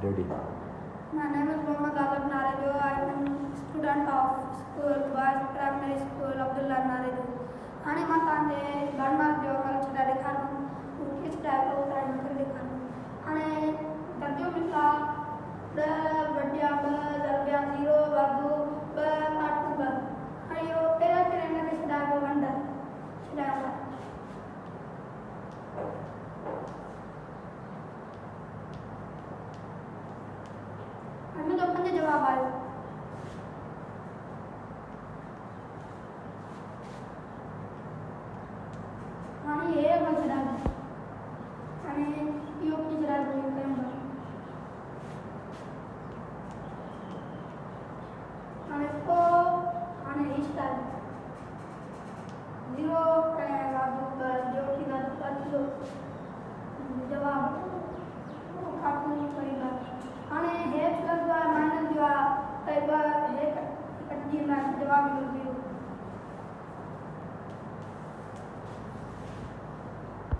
Ready. My name is Mohammad Azab Naredu. I am student of school, boys primary school, Abdullah Naredu. आणि मातांचे गणमार देवमाल छडा दिखानु, किस type का उतार कर दिखानु. आणि तर्जु मित्रा द बढ़िया ब दरबिया 0 वादू ब काटू ब. आणि यो पेला पेला किस टाइप का वंडर छडा ब. हमें तो पंजे जवाब आयो. आणि हे बघा आणि योग की जरा बोल करंगा. आणि तो आणि इस्टाइल 0 करेगा दूसरा जो की ना पत्लो जवाब काटू करेगा. आणि हे प्लस व माइनस जो आहे हे कटजी में जवाब 0.